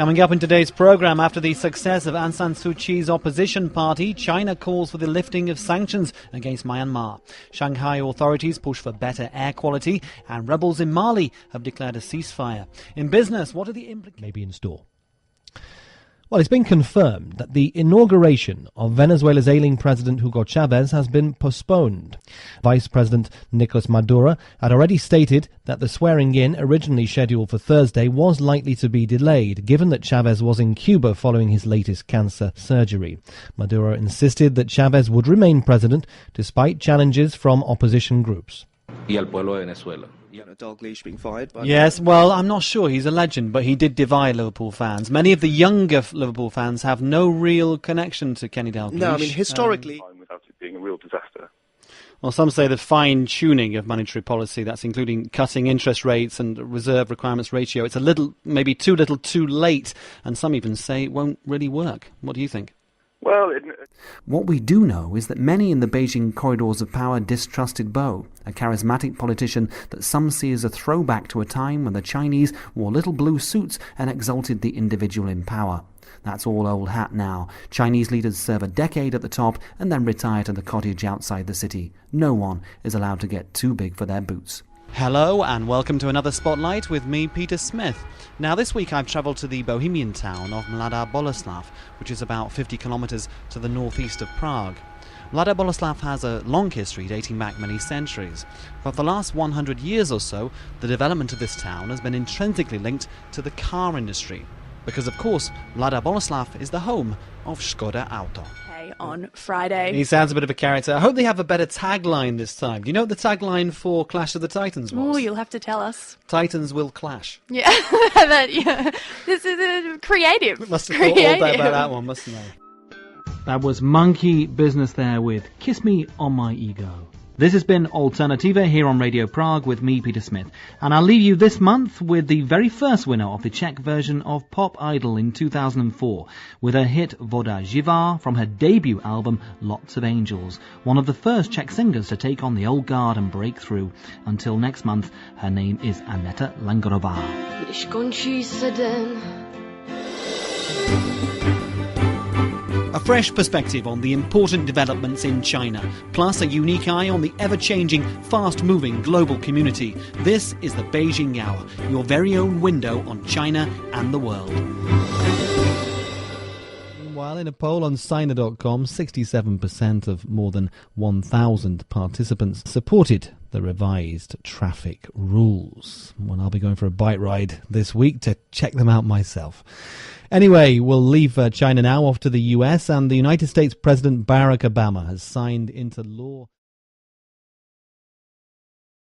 Coming up in today's programme, after the success of Aung San Suu Kyi's opposition party, China calls for the lifting of sanctions against Myanmar. Shanghai authorities push for better air quality, and rebels in Mali have declared a ceasefire. In business, what are the implications? Maybe in store. Well, it's been confirmed that the inauguration of Venezuela's ailing President Hugo Chavez has been postponed. Vice President Nicolas Maduro had already stated that the swearing-in, originally scheduled for Thursday, was likely to be delayed, given that Chavez was in Cuba following his latest cancer surgery. Maduro insisted that Chavez would remain president despite challenges from opposition groups. Y al pueblo de Venezuela. Dalglish being fired. Yes, well, I'm not sure. He's a legend, but he did divide Liverpool fans. Many of the younger Liverpool fans have no real connection to Kenny Dalglish. No, I mean, historically... without it being a real disaster. Well, some say the fine-tuning of monetary policy, that's including cutting interest rates and reserve requirements ratio, it's a little, maybe too little, too late, and some even say it won't really work. What do you think? Well, What we do know is that many in the Beijing corridors of power distrusted Bo, a charismatic politician that some see as a throwback to a time when the Chinese wore little blue suits and exalted the individual in power. That's all old hat now. Chinese leaders serve a decade at the top and then retire to the cottage outside the city. No one is allowed to get too big for their boots. Hello and welcome to another Spotlight with me, Peter Smith. Now this week I've travelled to the Bohemian town of Mladá Boleslav, which is about 50 kilometres to the northeast of Prague. Mladá Boleslav has a long history dating back many centuries. For the last 100 years or so, the development of this town has been intrinsically linked to the car industry. Because of course, Mladá Boleslav is the home of Škoda Auto. On Friday. He sounds a bit of a character. I hope they have a better tagline this time. Do you know what the tagline for Clash of the Titans was? Oh, you'll have to tell us. Titans will clash. Yeah, yeah. This is creative. Must have thought all day about that one, mustn't they? That was Monkey Business there with Kiss Me on My Ego. This has been Alternativa here on Radio Prague with me, Peter Smith. And I'll leave you this month with the very first winner of the Czech version of Pop Idol in 2004, with her hit Voda Živá from her debut album Lots of Angels, one of the first Czech singers to take on the old guard and break through. Until next month, her name is Aneta Langerová. Když končí se den. A fresh perspective on the important developments in China, plus a unique eye on the ever-changing, fast-moving global community. This is the Beijing Hour, your very own window on China and the world. Meanwhile, in a poll on Siner.com, 67% of more than 1,000 participants supported the revised traffic rules. Well, I'll be going for a bike ride this week to check them out myself. Anyway, we'll leave China now, off to the US, and the United States President Barack Obama has signed into law